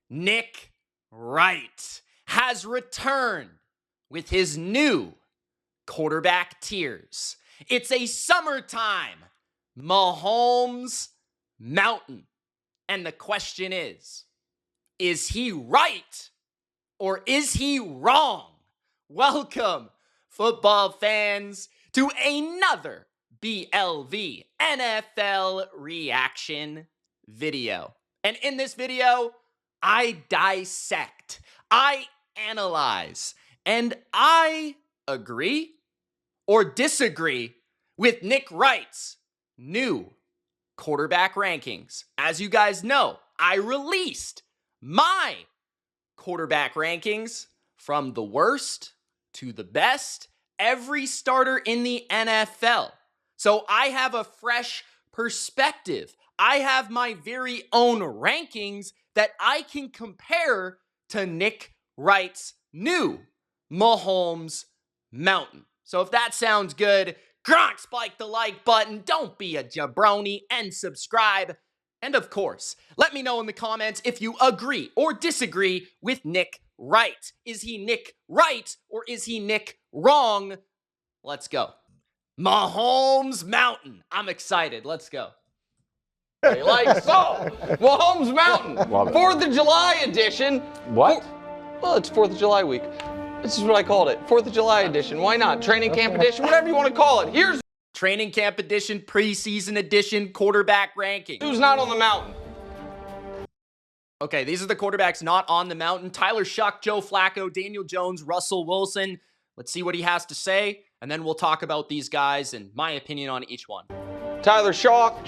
Nick Wright has returned with his new quarterback tiers. It's a summertime Mahomes Mountain. And the question is he right or is he wrong? Welcome, football fans, to another BLV NFL reaction video. And in this video, I dissect, I analyze, and I agree or disagree with Nick Wright's new quarterback rankings. As you guys know, I released my quarterback rankings from the worst to the best, every starter in the NFL. So I have a fresh perspective. I have my very own rankings that I can compare to Nick Wright's new Mahomes Mountain. So if that sounds good, Gronk, spike the like button, don't be a jabroni, and subscribe. And of course, let me know in the comments if you agree or disagree with Nick Wright. Is he Nick Wright or is he Nick wrong? Let's go. Mahomes Mountain. I'm excited. Let's go. Like so, Mahomes Mountain, 4th of July edition. What? Well, it's 4th of July week. This is what I called it, 4th of July edition. Why not? Training camp edition, whatever you want to call it. Here's training camp edition, preseason edition, quarterback ranking. who's not on the mountain. Okay, these are the quarterbacks not on the mountain. Tyler Shuck, Joe Flacco, Daniel Jones, Russell Wilson. Let's see what he has to say, and then we'll talk about these guys and my opinion on each one. Tyler Shuck,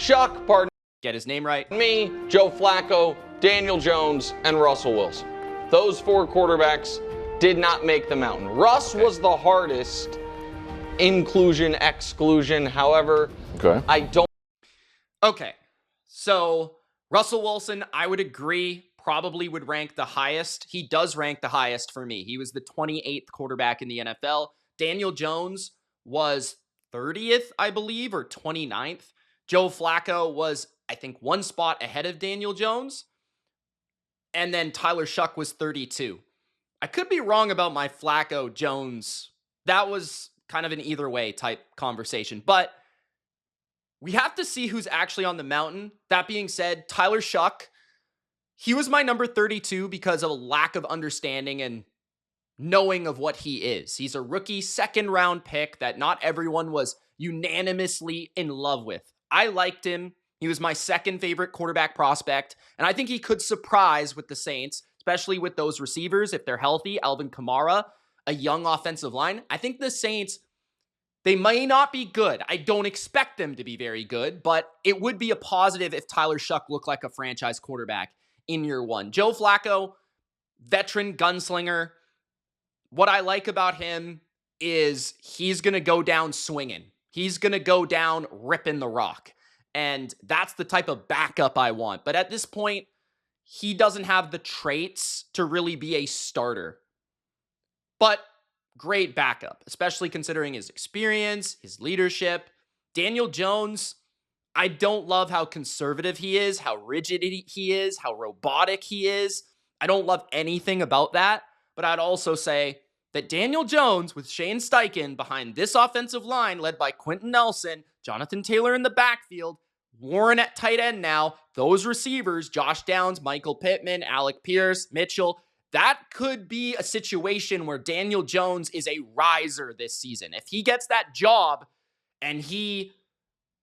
pardon Get his name right. me, Joe Flacco, Daniel Jones, and Russell Wilson. Those 4 quarterbacks did not make the mountain. Russ was the hardest inclusion, exclusion. However, I don't. Okay, so Russell Wilson, I would agree, probably would rank the highest. He does rank the highest for me. He was the 28th quarterback in the NFL. Daniel Jones was 30th, I believe, or 29th. Joe Flacco was, I think, 1 spot ahead of Daniel Jones. And then Tyler Shuck was 32. I could be wrong about my Flacco Jones. That was kind of an either way type conversation. But we have to see who's actually on the mountain. That being said, Tyler Shuck, he was my number 32 because of a lack of understanding and knowing of what he is. He's a rookie 2nd round pick that not everyone was unanimously in love with. I liked him. He was my 2nd favorite quarterback prospect, and I think he could surprise with the Saints, especially with those receivers if they're healthy. Alvin Kamara, a young offensive line. I think the Saints, they may not be good. I don't expect them to be very good, but it would be a positive if Tyler Shuck looked like a franchise quarterback in year 1. Joe Flacco, veteran gunslinger. What I like about him is he's going to go down swinging. He's going to go down ripping the rock. And that's the type of backup I want. But at this point, he doesn't have the traits to really be a starter. But great backup, especially considering his experience, his leadership. Daniel Jones, I don't love how conservative he is, how rigid he is, how robotic he is. I don't love anything about that. But I'd also say that Daniel Jones with Shane Steichen behind this offensive line led by Quentin Nelson, Jonathan Taylor in the backfield, Warren at tight end now, those receivers, Josh Downs, Michael Pittman, Alec Pierce, Mitchell, that could be a situation where Daniel Jones is a riser this season. If he gets that job and he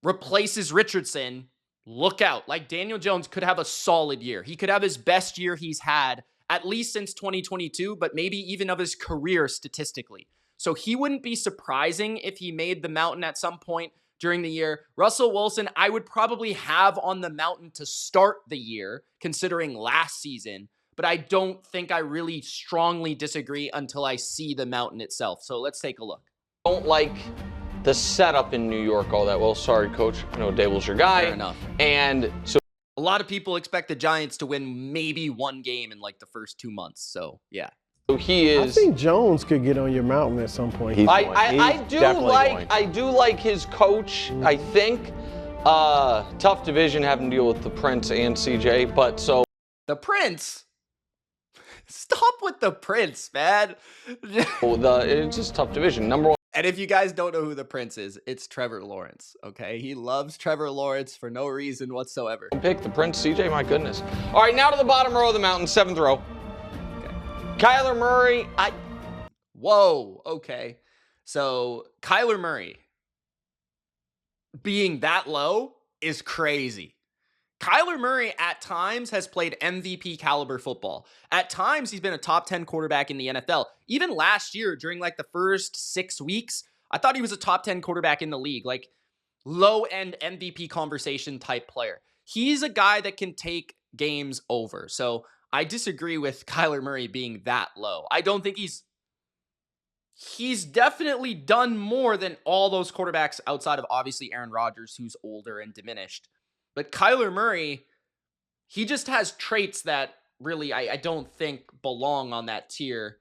replaces Richardson, look out. Like, Daniel Jones could have a solid year. He could have his best year he's had at least since 2022, but maybe even of his career statistically. So he wouldn't be surprising if he made the mountain at some point during the year. Russell Wilson, I would probably have on the mountain to start the year, considering last season, but I don't think I really strongly disagree until I see the mountain itself. So let's take a look. Don't like the setup in New York all that well. Sorry, coach. I know Dable's your guy. Fair enough. And so a lot of people expect the Giants to win maybe 1 game in like the first 2 months. So yeah. So he is. I think Jones could get on your mountain at some point. I do like his coach. I think tough division having to deal with the Prince and CJ, but so the Prince. Stop with the Prince, man. It's just a tough division. Number one. And if you guys don't know who the Prince is, it's Trevor Lawrence, okay? He loves Trevor Lawrence for no reason whatsoever. Pick the Prince, CJ, my goodness. All right, now to the bottom row of the mountain, 7th row. Okay. Kyler Murray, Whoa, okay. So Kyler Murray being that low is crazy. Kyler Murray at times has played MVP caliber football. At times he's been a top 10 quarterback in the NFL. Even last year during like the first 6 weeks, I thought he was a top 10 quarterback in the league, like low end MVP conversation type player. He's a guy that can take games over. So I disagree with Kyler Murray being that low. I don't think he's definitely done more than all those quarterbacks outside of obviously Aaron Rodgers, who's older and diminished. But Kyler Murray, he just has traits that really I don't think belong on that tier.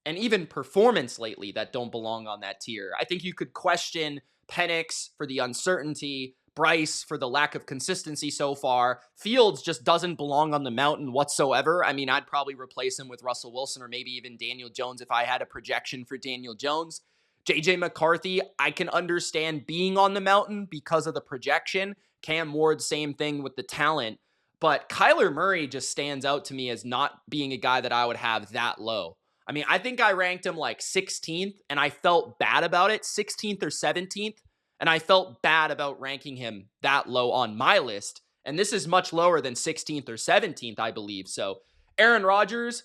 And even performance lately that don't belong on that tier. I think you could question Penix for the uncertainty, Bryce for the lack of consistency so far. Fields just doesn't belong on the mountain whatsoever. I mean, I'd probably replace him with Russell Wilson or maybe even Daniel Jones if I had a projection for Daniel Jones. JJ McCarthy, I can understand being on the mountain because of the projection. Cam Ward, same thing with the talent. But Kyler Murray just stands out to me as not being a guy that I would have that low. I mean, I think I ranked him like 16th, and I felt bad about it, 16th or 17th, and I felt bad about ranking him that low on my list. And this is much lower than 16th or 17th, I believe. So Aaron Rodgers,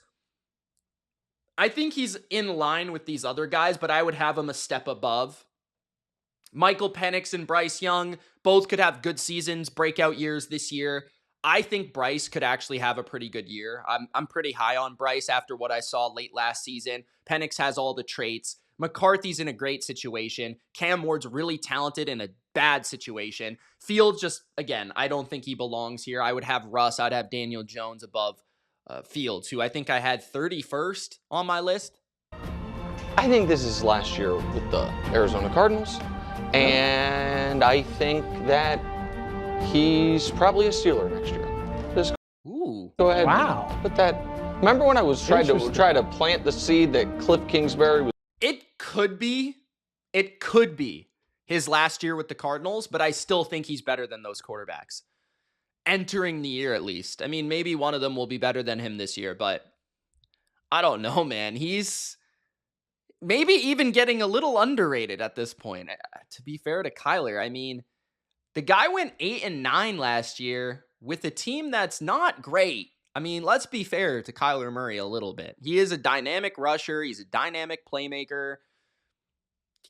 I think he's in line with these other guys, but I would have him a step above. Michael Penix and Bryce Young both could have good seasons, breakout years this year. I think Bryce could actually have a pretty good year. I'm pretty high on Bryce after what I saw late last season. Penix has all the traits. McCarthy's in a great situation. Cam Ward's really talented in a bad situation. Fields just, again, I don't think he belongs here. I would have Russ. I'd have Daniel Jones above Fields, who I think I had 31st on my list. I think this is last year with the Arizona Cardinals. And I think that he's probably a Steeler next year. Just go ahead. Wow. Put that. Remember when I was trying to plant the seed that Cliff Kingsbury was? It could be his last year with the Cardinals, but I still think he's better than those quarterbacks. Entering the year, at least. I mean, maybe one of them will be better than him this year, but I don't know, man. He's maybe even getting a little underrated at this point. To be fair to Kyler, I mean, the guy went 8-9 last year with a team that's not great. I mean, let's be fair to Kyler Murray a little bit. He is a dynamic rusher. He's a dynamic playmaker.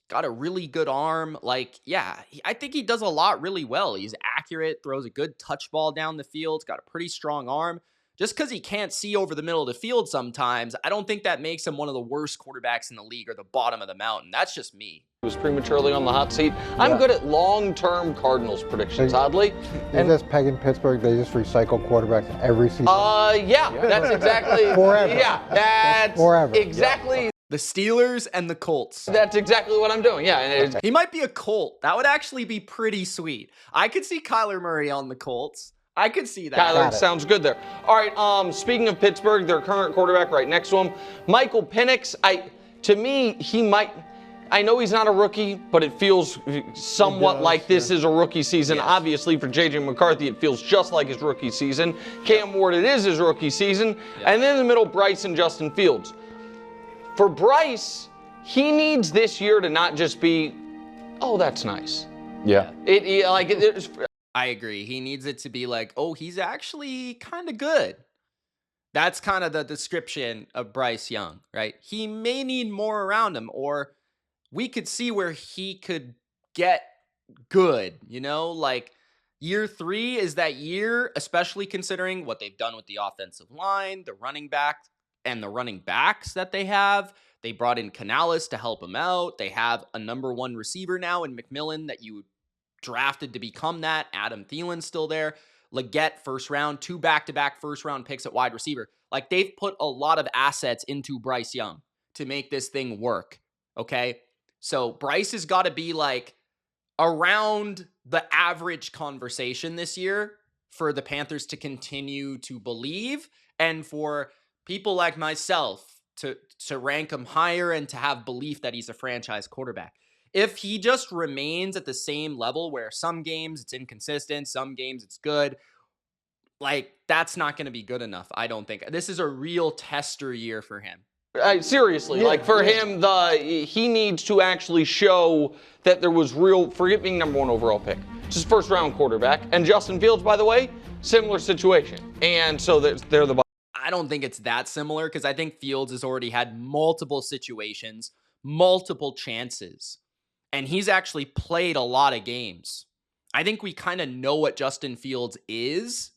Got a really good arm. Like, yeah, I think he does a lot really well. He's accurate, throws a good touch ball down the field, got a pretty strong arm. Just because he can't see over the middle of the field sometimes, I don't think that makes him one of the worst quarterbacks in the league or the bottom of the mountain. That's just me. Was prematurely on the hot seat. I'm good at long-term Cardinals predictions, oddly. And this peg in Pittsburgh, they just recycle quarterbacks every season. Yeah, that's exactly. Forever. Yeah, that's Forever. exactly. The Steelers and the Colts. That's exactly what I'm doing. Yeah, and He might be a Colt. That would actually be pretty sweet. I could see Kyler Murray on the Colts. I could see that. Kyler sounds good there. All right, speaking of Pittsburgh, their current quarterback right next to him, Michael Penix, to me, he might, I know he's not a rookie, but it feels somewhat like this is a rookie season. Yes. Obviously, for J.J. McCarthy, it feels just like his rookie season. Cam Ward, it is his rookie season. And then in the middle, Bryce and Justin Fields. For Bryce, he needs this year to not just be, oh, that's nice. Yeah. I agree. He needs it to be like, oh, he's actually kind of good. That's kind of the description of Bryce Young, right? He may need more around him, or we could see where he could get good, like year 3 is that year, especially considering what they've done with the offensive line, the running back, and the running backs that they have. They brought in Canales to help him out. They have a number 1 receiver now in McMillan that you drafted to become that. Adam Thielen's still there. Leggett, first round, 2 back-to-back first-round picks at wide receiver. Like, they've put a lot of assets into Bryce Young to make this thing work, okay? So Bryce has got to be, like, around the average conversation this year for the Panthers to continue to believe and for people like myself to rank him higher and to have belief that he's a franchise quarterback. If he just remains at the same level where some games it's inconsistent, some games it's good, like that's not going to be good enough, I don't think. This is a real tester year for him. Seriously, him, he needs to actually show that there was real, forget being number 1 overall pick, just first round quarterback. And Justin Fields, by the way, similar situation. And so they're the. I don't think it's that similar because I think Fields has already had multiple situations, multiple chances, and he's actually played a lot of games. I think we kind of know what Justin Fields is.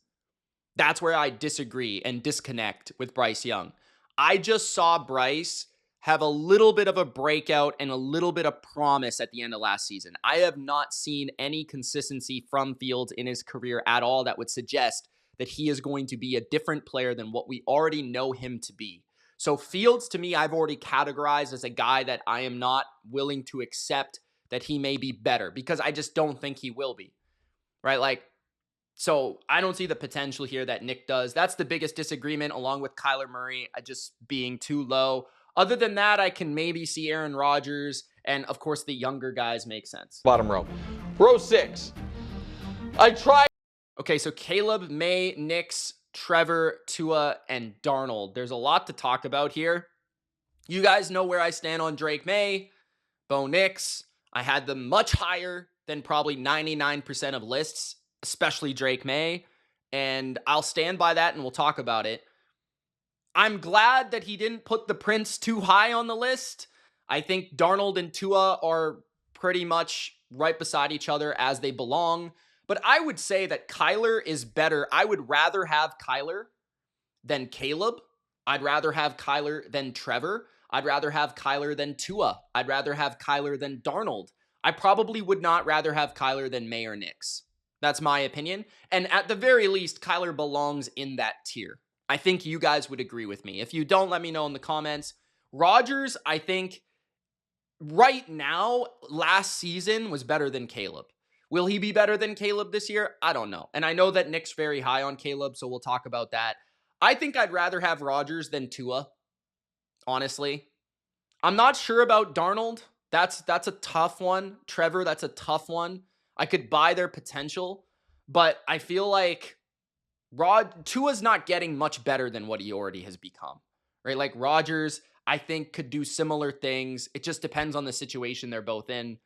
That's where I disagree and disconnect with Bryce Young. I just saw Bryce have a little bit of a breakout and a little bit of promise at the end of last season. I have not seen any consistency from Fields in his career at all that would suggest that he is going to be a different player than what we already know him to be. So Fields, to me, I've already categorized as a guy that I am not willing to accept that he may be better because I just don't think he will be, right? So I don't see the potential here that Nick does. That's the biggest disagreement along with Kyler Murray just being too low. Other than that, I can maybe see Aaron Rodgers and, of course, the younger guys make sense. Bottom row. Row 6. I tried. Okay, so Caleb, May, Nix, Trevor, Tua, and Darnold. There's a lot to talk about here. You guys know where I stand on Drake May, Bo Nix. I had them much higher than probably 99% of lists, especially Drake May, and I'll stand by that and we'll talk about it. I'm glad that he didn't put the Prince too high on the list. I think Darnold and Tua are pretty much right beside each other as they belong. But I would say that Kyler is better. I would rather have Kyler than Caleb. I'd rather have Kyler than Trevor. I'd rather have Kyler than Tua. I'd rather have Kyler than Darnold. I probably would not rather have Kyler than May or Nix. That's my opinion. And at the very least, Kyler belongs in that tier. I think you guys would agree with me. If you don't, let me know in the comments. Rodgers, I think right now, last season was better than Caleb. Will he be better than Caleb this year? I don't know. And I know that Nick's very high on Caleb, so we'll talk about that. I think I'd rather have Rodgers than Tua, honestly. I'm not sure about Darnold. That's a tough one. Trevor, that's a tough one. I could buy their potential, but I feel like Tua's not getting much better than what he already has become, right? Like Rodgers, I think could do similar things. It just depends on the situation they're both in.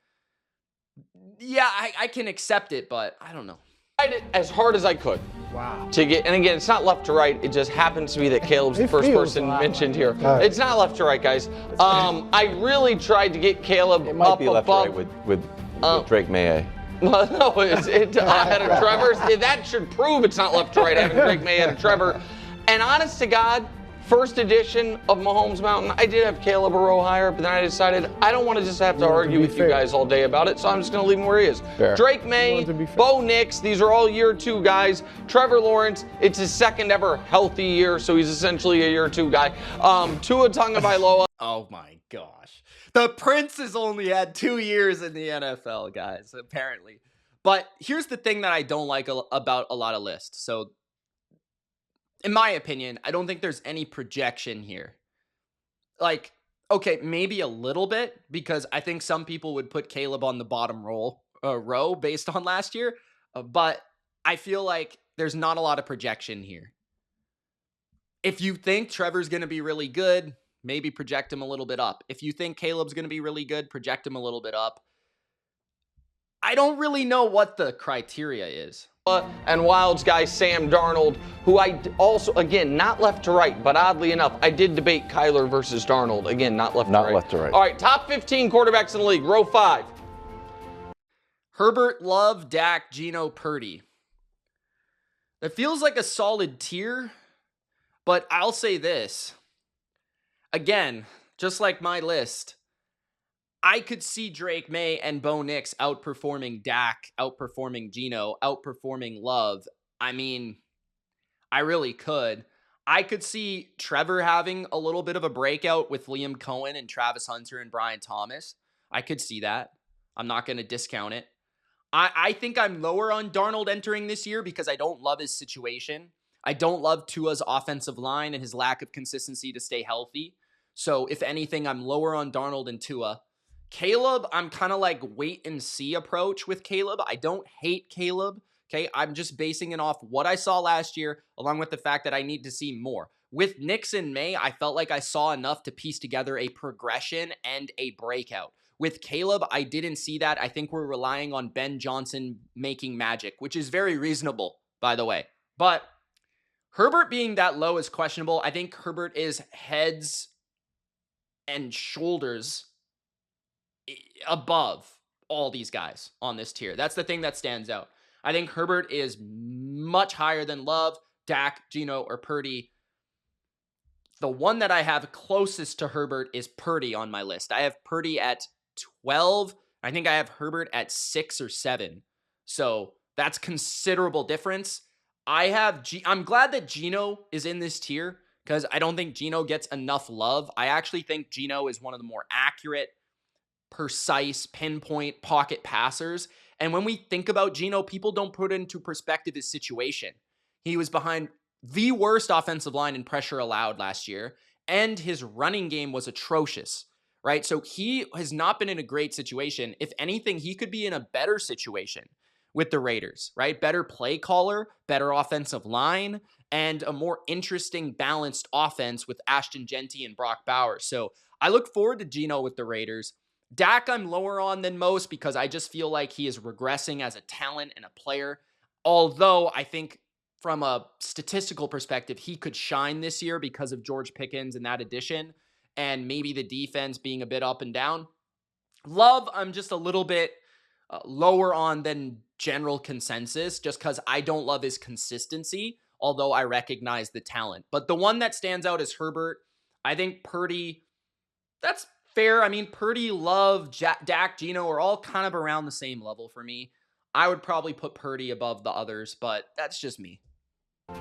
Yeah, I can accept it, but I don't know. I tried it as hard as I could. Wow. To get, and again, it's not left to right. It just happens to be that Caleb's the first person mentioned here. It's not left to right, guys. I really tried to get Caleb it might up be left above. to right with Drake May. Well, no, it's ahead of Trevor's. That should prove it's not left to right having Drake May ahead of Trevor. And honest to God, first edition of Mahomes Mountain, I did have Caleb a row higher, but then I decided I don't want to just have to argue with you guys all day about it, so I'm just going to leave him where he is. Fair. Drake May, Bo Nix, these are all year 2 guys. Trevor Lawrence, it's his second ever healthy year, so he's essentially a year 2 guy. Tua Tagovailoa. Oh my gosh. The Prince has only had 2 years in the NFL, guys, apparently. But here's the thing that I don't like about a lot of lists. So, in my opinion, I don't think there's any projection here. Like, okay, maybe a little bit, because I think some people would put Caleb on the bottom row based on last year. But I feel like there's not a lot of projection here. If you think Trevor's going to be really good, maybe project him a little bit up. If you think Caleb's going to be really good, project him a little bit up. I don't really know what the criteria is. And Wild's guy Sam Darnold, who I also, again, not left to right, but oddly enough, I did debate Kyler versus Darnold. Again, not left to right. Not left to right. All right, top 15 quarterbacks in the league, row 5. Herbert, Love, Dak, Geno, Purdy. That feels like a solid tier, but I'll say this. Again, just like my list, I could see Drake May and Bo Nix outperforming Dak, outperforming Geno, outperforming Love. I mean, I really could. I could see Trevor having a little bit of a breakout with Liam Cohen and Travis Hunter and Brian Thomas. I could see that. I'm not going to discount it. I think I'm lower on Darnold entering this year because I don't love his situation. I don't love Tua's offensive line and his lack of consistency to stay healthy. So if anything, I'm lower on Darnold and Tua. Caleb, I'm kind of like wait and see approach with Caleb. I don't hate Caleb. Okay, I'm just basing it off what I saw last year, along with the fact that I need to see more. With Nix in May, I felt like I saw enough to piece together a progression and a breakout. With Caleb, I didn't see that. I think we're relying on Ben Johnson making magic, which is very reasonable, by the way. But Herbert being that low is questionable. I think Herbert is heads and shoulders above all these guys on this tier. That's the thing that stands out. I think Herbert is much higher than Love, Dak, Geno, or Purdy. The one that I have closest to Herbert is Purdy on my list. I have Purdy at 12. I think I have Herbert at 6 or 7. So that's considerable difference. I'm glad that Geno is in this tier because I don't think Geno gets enough love. I actually think Geno is one of the more accurate, precise, pinpoint pocket passers. And when we think about Geno, people don't put into perspective his situation. He was behind the worst offensive line in pressure allowed last year, and his running game was atrocious, right? So he has not been in a great situation. If anything, he could be in a better situation with the Raiders, right? Better play caller, better offensive line, and a more interesting, balanced offense with Ashton Genty and Brock Bowers. So I look forward to Geno with the Raiders. Dak I'm lower on than most because I just feel like he is regressing as a talent and a player. Although I think from a statistical perspective, he could shine this year because of George Pickens and that addition and maybe the defense being a bit up and down. Love, I'm just a little bit lower on than general consensus just because I don't love his consistency, although I recognize the talent. But the one that stands out is Herbert. I think Purdy, that's fair. I mean, Purdy, Love, Dak, Geno are all kind of around the same level for me. I would probably put Purdy above the others, but that's just me.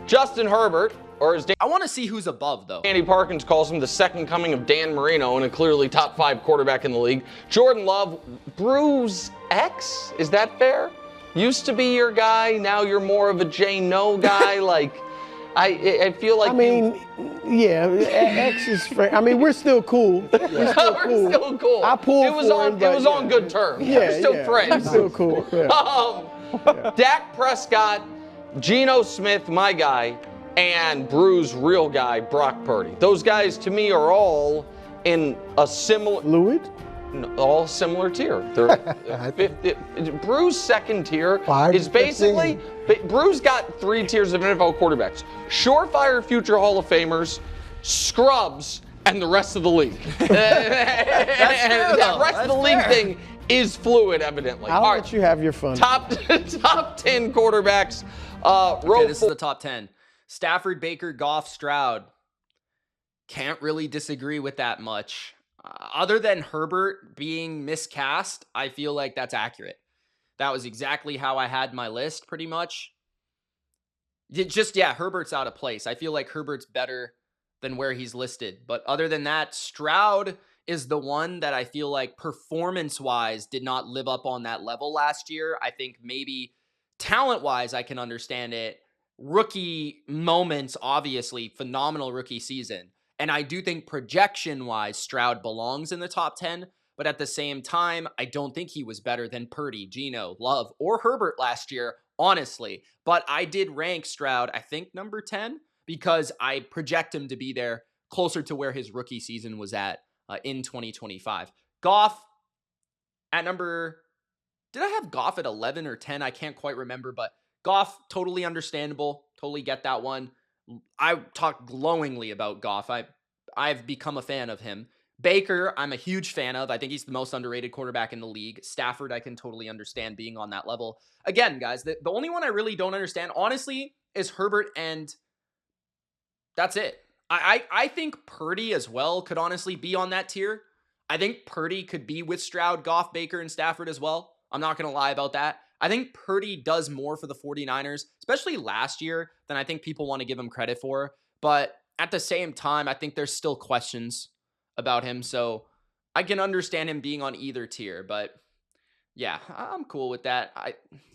Justin Herbert, or as I want to see who's above, though. Andy Parkins calls him, the second coming of Dan Marino and a clearly top 5 quarterback in the league. Jordan Love, Bruce X, is that fair? Used to be your guy, now you're more of a J-No guy. Like, I feel like yeah, X is fair. I mean, we're still cool. We're still cool. I pulled it was on good terms. Yeah, we're still friends. We're still cool. Yeah. Dak Prescott, Geno Smith, my guy, and Bruce, real guy, Brock Purdy. Those guys, to me, are all in a similar... Fluid? All similar tier. Bruce second tier is basically... Bruce got 3 tiers of NFL quarterbacks. Surefire future Hall of Famers, scrubs, and the rest of the league. That's fair, the rest of the league thing is fluid, evidently. I'll let you have your fun. Top 10 quarterbacks. Okay, this is the top 10. Stafford, Baker, Goff, Stroud. Can't really disagree with that much. Other than Herbert being miscast, I feel like that's accurate. That was exactly how I had my list, pretty much. Herbert's out of place. I feel like Herbert's better than where he's listed. But other than that, Stroud is the one that I feel like performance-wise did not live up on that level last year. I think maybe talent-wise I can understand it. Rookie moments, obviously, phenomenal rookie season. And I do think projection-wise, Stroud belongs in the top 10. But at the same time, I don't think he was better than Purdy, Geno, Love, or Herbert last year, honestly. But I did rank Stroud, I think, number 10, because I project him to be there closer to where his rookie season was at in 2025. Goff at number... Did I have Goff at 11 or 10? I can't quite remember, but Goff, totally understandable. Totally get that one. I talk glowingly about Goff. I've become a fan of him. Baker, I'm a huge fan of. I think he's the most underrated quarterback in the league. Stafford, I can totally understand being on that level. Again, guys, the only one I really don't understand, honestly, is Herbert, and that's it. I think Purdy as well could honestly be on that tier. I think Purdy could be with Stroud, Goff, Baker, and Stafford as well. I'm not going to lie about that. I think Purdy does more for the 49ers, especially last year, than I think people want to give him credit for. But at the same time, I think there's still questions about him. So I can understand him being on either tier. But Yeah, I'm cool with that.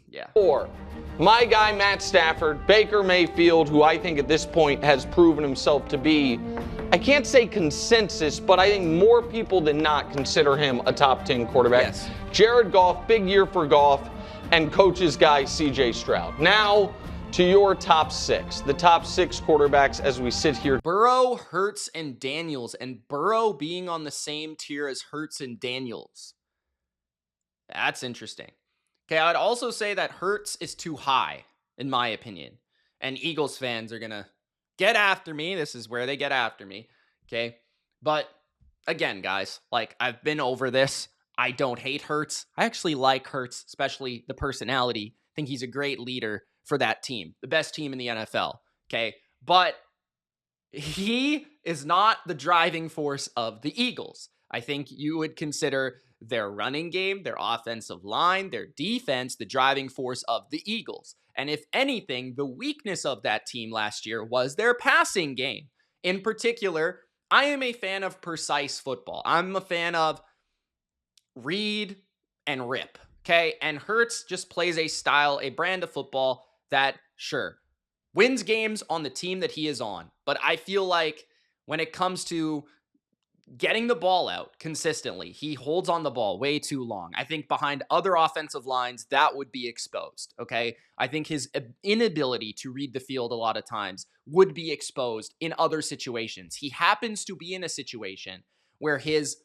Yeah. 4, my guy Matt Stafford, Baker Mayfield, who I think at this point has proven himself to be, I can't say consensus, but I think more people than not consider him a top 10 quarterback. Yes. Jared Goff, big year for Goff, and coach's guy CJ Stroud. Now to your top 6, the top 6 quarterbacks as we sit here. Burrow, Hurts, and Daniels, and Burrow being on the same tier as Hurts and Daniels. That's interesting. Okay, I'd also say that Hurts is too high, in my opinion. And Eagles fans are going to get after me. This is where they get after me. Okay, but again, guys, like, I've been over this. I don't hate Hurts. I actually like Hurts, especially the personality. I think he's a great leader for that team, the best team in the NFL. Okay, but he is not the driving force of the Eagles. I think you would consider their running game, their offensive line, their defense, the driving force of the Eagles. And if anything, the weakness of that team last year was their passing game. In particular, I am a fan of precise football. I'm a fan of read and rip, okay? And Hurts just plays a style, a brand of football that, sure, wins games on the team that he is on. But I feel like when it comes to getting the ball out consistently, he holds on the ball way too long. I think behind other offensive lines, that would be exposed, okay? I think his inability to read the field a lot of times would be exposed in other situations. He happens to be in a situation where his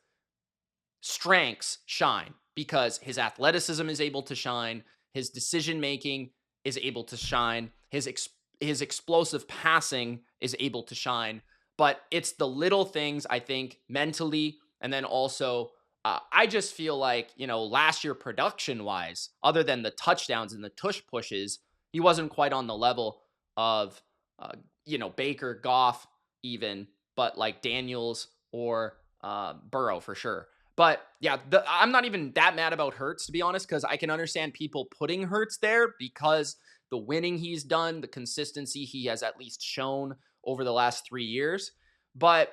strengths shine because his athleticism is able to shine, his decision-making is able to shine, his explosive passing is able to shine. But it's the little things, I think, mentally. And then also, I just feel like, last year production-wise, other than the touchdowns and the tush pushes, he wasn't quite on the level of, Baker, Goff even, but like Daniels or Burrow for sure. But yeah, I'm not even that mad about Hurts, to be honest, because I can understand people putting Hurts there because the winning he's done, the consistency he has at least shown over the last 3 years. But,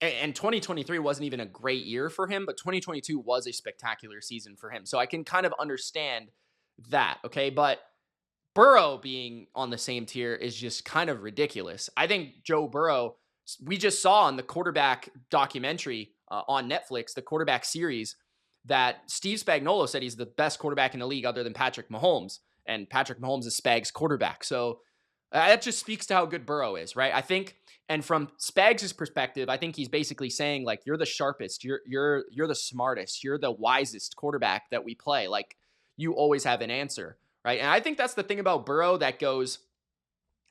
and 2023 wasn't even a great year for him, but 2022 was a spectacular season for him. So I can kind of understand that, okay? But Burrow being on the same tier is just kind of ridiculous. I think Joe Burrow, we just saw on the quarterback documentary on Netflix, the quarterback series, that Steve Spagnuolo said he's the best quarterback in the league other than Patrick Mahomes. And Patrick Mahomes is Spag's quarterback. So that just speaks to how good Burrow is, right? I think, and from Spags' perspective, I think he's basically saying, like, you're the sharpest, you're the smartest, you're the wisest quarterback that we play. Like, you always have an answer, right? And I think that's the thing about Burrow that goes,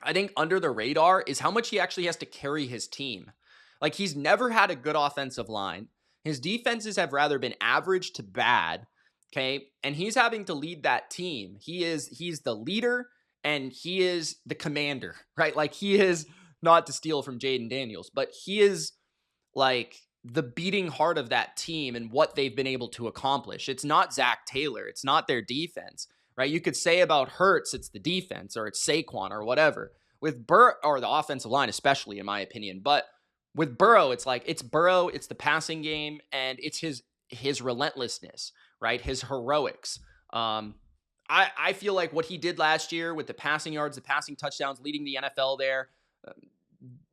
I think, under the radar is how much he actually has to carry his team. Like, he's never had a good offensive line. His defenses have rather been average to bad, okay? And he's having to lead that team. He's the leader and he is the commander, right? Like, he is, not to steal from Jaden Daniels, but he is like the beating heart of that team and what they've been able to accomplish. It's not Zach Taylor. It's not their defense, right? You could say about Hurts, it's the defense or it's Saquon or whatever. With Burrow, or the offensive line especially, in my opinion. But with Burrow, it's like, it's Burrow, it's the passing game, and it's his relentlessness, right? His heroics. I feel like what he did last year with the passing yards, the passing touchdowns, leading the NFL there,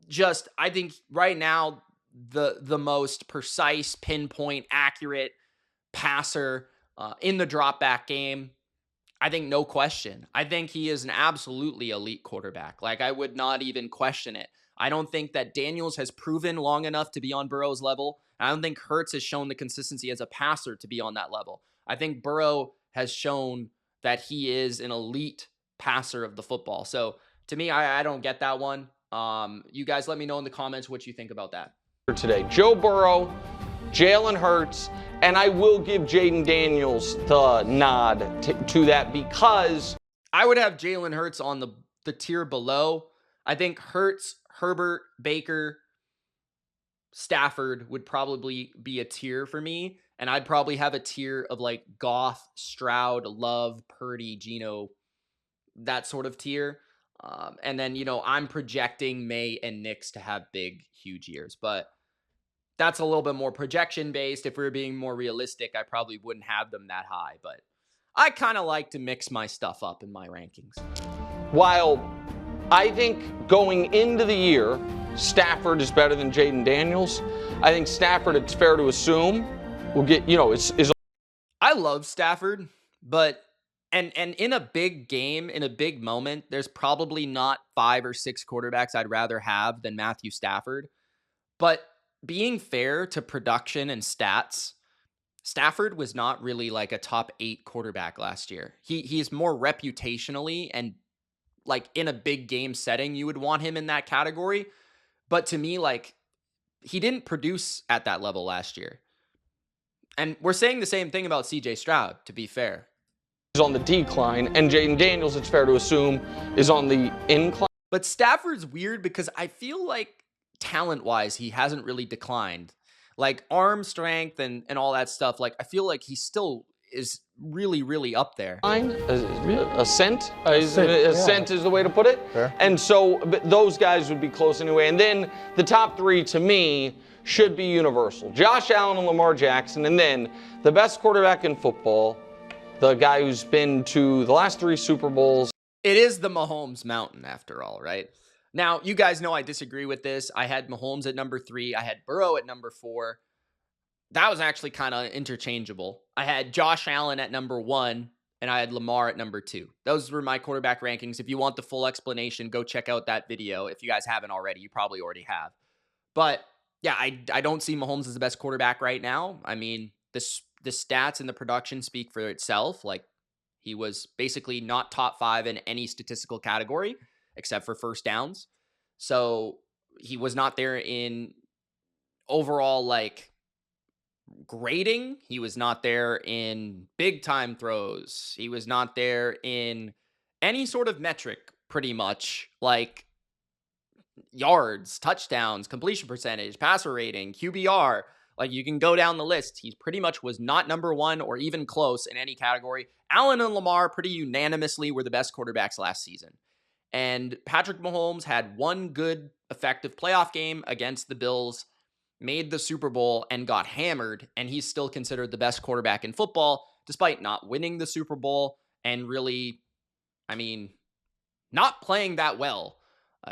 just, I think right now, the most precise, pinpoint, accurate passer in the drop back game. I think no question. I think he is an absolutely elite quarterback. Like, I would not even question it. I don't think that Daniels has proven long enough to be on Burrow's level. I don't think Hurts has shown the consistency as a passer to be on that level. I think Burrow has shown that he is an elite passer of the football. So to me, I don't get that one. You guys let me know in the comments what you think about that. Today, Joe Burrow, Jalen Hurts, and I will give Jaden Daniels the nod to that because I would have Jalen Hurts on the tier below. I think Hurts, Herbert, Baker, Stafford would probably be a tier for me. And I'd probably have a tier of like Goff, Stroud, Love, Purdy, Geno, that sort of tier. And then, I'm projecting May and Knicks to have big, huge years. But that's a little bit more projection based. If we were being more realistic, I probably wouldn't have them that high. But I kind of like to mix my stuff up in my rankings. While I think going into the year, Stafford is better than Jaden Daniels, I think Stafford, it's fair to assume, will get, is I love Stafford, but and in a big game, in a big moment, there's probably not 5 or 6 quarterbacks I'd rather have than Matthew Stafford. But being fair to production and stats, Stafford was not really like a top 8 quarterback last year. He's more reputationally and like in a big game setting, you would want him in that category. But to me, like he didn't produce at that level last year. And we're saying the same thing about CJ Stroud, to be fair. on the decline, and Jaden Daniels, it's fair to assume, is on the incline. But Stafford's weird because I feel like talent-wise, he hasn't really declined. Like arm strength and all that stuff, like I feel like he still is really, really up there. Ascent is the way to put it. Fair. And so those guys would be close anyway. And then the top 3 to me should be universal. Josh Allen and Lamar Jackson, and then the best quarterback in football, the guy who's been to the last 3 Super Bowls. It is the Mahomes Mountain after all, right? Now, you guys know I disagree with this. I had Mahomes at number 3. I had Burrow at number 4. That was actually kind of interchangeable. I had Josh Allen at number 1, and I had Lamar at number 2. Those were my quarterback rankings. If you want the full explanation, go check out that video. If you guys haven't already, you probably already have. But yeah, I don't see Mahomes as the best quarterback right now. I mean, the stats and the production speak for itself. Like, he was basically not top 5 in any statistical category except for first downs. So he was not there in overall, like, grading. He was not there in big time throws. He was not there in any sort of metric, pretty much, like yards, touchdowns, completion percentage, passer rating, QBR. Like, you can go down the list. He pretty much was not number 1 or even close in any category. Allen and Lamar pretty unanimously were the best quarterbacks last season. And Patrick Mahomes had one good, effective playoff game against the Bills, made the Super Bowl, and got hammered, and he's still considered the best quarterback in football, despite not winning the Super Bowl and really, I mean, not playing that well.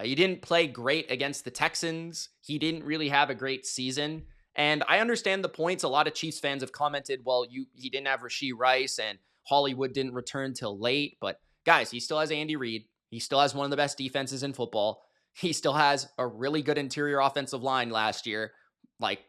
He didn't play great against the Texans. He didn't really have a great season. And I understand the points. A lot of Chiefs fans have commented, well, he didn't have Rashee Rice, and Hollywood didn't return till late. But guys, he still has Andy Reid. He still has one of the best defenses in football. He still has a really good interior offensive line last year, like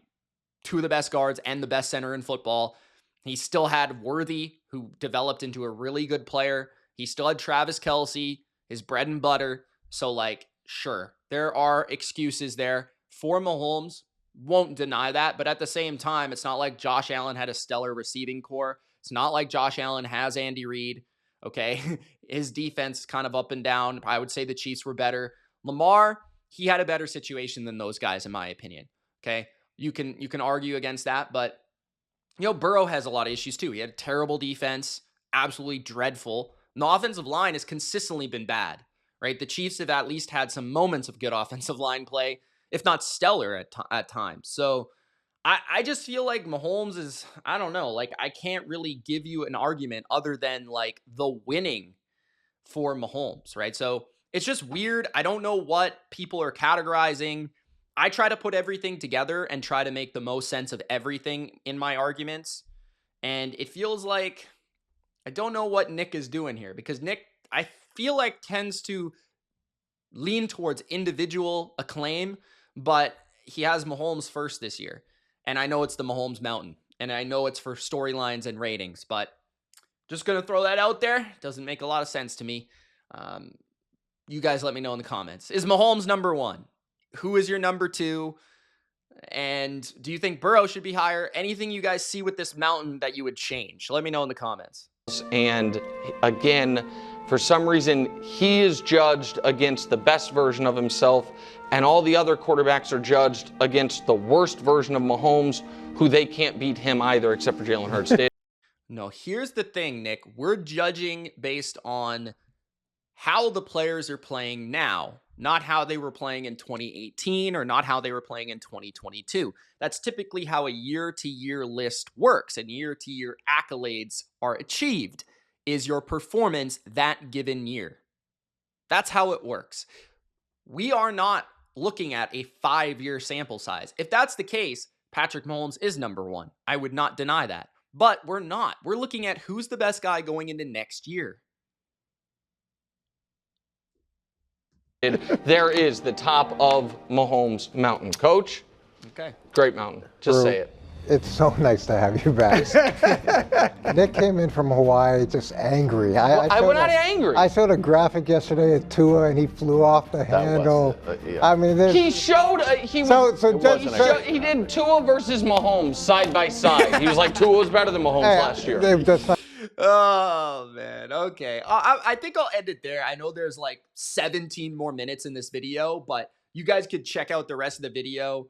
2 of the best guards and the best center in football. He still had Worthy, who developed into a really good player. He still had Travis Kelce, his bread and butter. So, like, sure, there are excuses there for Mahomes. Won't deny that. But at the same time, it's not like Josh Allen had a stellar receiving core. It's not like Josh Allen has Andy Reid. Okay. His defense is kind of up and down. I would say the Chiefs were better. Lamar, he had a better situation than those guys, in my opinion. Okay. You can argue against that, but Burrow has a lot of issues too. He had a terrible defense, absolutely dreadful. And the offensive line has consistently been bad, right? The Chiefs have at least had some moments of good offensive line play, if not stellar at times. So I just feel like Mahomes is, I don't know, like I can't really give you an argument other than like the winning for Mahomes, right? So it's just weird. I don't know what people are categorizing. I try to put everything together and try to make the most sense of everything in my arguments. And it feels like I don't know what Nick is doing here, because Nick, I feel like, tends to lean towards individual acclaim, but he has Mahomes first this year. And I know it's the Mahomes Mountain, and I know it's for storylines and ratings, but just going to throw that out there. Doesn't make a lot of sense to me. You guys let me know in the comments. Is Mahomes number 1? Who is your number 2? And do you think Burrow should be higher? Anything you guys see with this mountain that you would change? Let me know in the comments. And again, for some reason, he is judged against the best version of himself, and all the other quarterbacks are judged against the worst version of Mahomes, who they can't beat him either, except for Jalen Hurts. No, here's the thing, Nick. We're judging based on how the players are playing now, not how they were playing in 2018 or not how they were playing in 2022. That's typically how a year-to-year list works, and year-to-year accolades are achieved. is your performance that given year. That's how it works. We are not looking at a 5-year sample size. If that's the case, Patrick Mahomes is number one. I would not deny that. But we're not. We're looking at who's the best guy going into next year. There is the top of Mahomes Mountain. Coach, Okay. great mountain. Just say it. It's so nice to have you back. Nick came in from Hawaii just angry. I went out angry. I showed a graphic yesterday at Tua, and he flew off the handle. yeah. I mean, He showed, he did Tua versus Mahomes side by side. He was like, Tua was better than Mahomes last year. Oh, man. Okay. I think I'll end it there. I know there's like 17 more minutes in this video, but you guys could check out the rest of the video.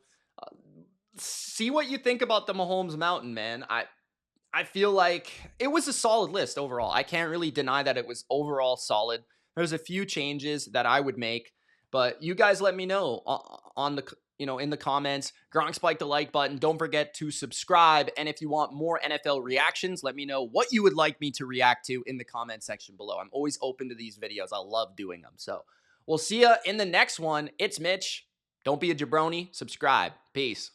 See what you think about the Mahomes Mountain, man. I feel like it was a solid list overall. I can't really deny that it was overall solid. There's a few changes that I would make, but you guys let me know on the in the comments. Gronk spike the like button. Don't forget to subscribe. And if you want more NFL reactions, let me know what you would like me to react to in the comment section below. I'm always open to these videos. I love doing them. So we'll see ya in the next one. It's Mitch. Don't be a jabroni. Subscribe. Peace.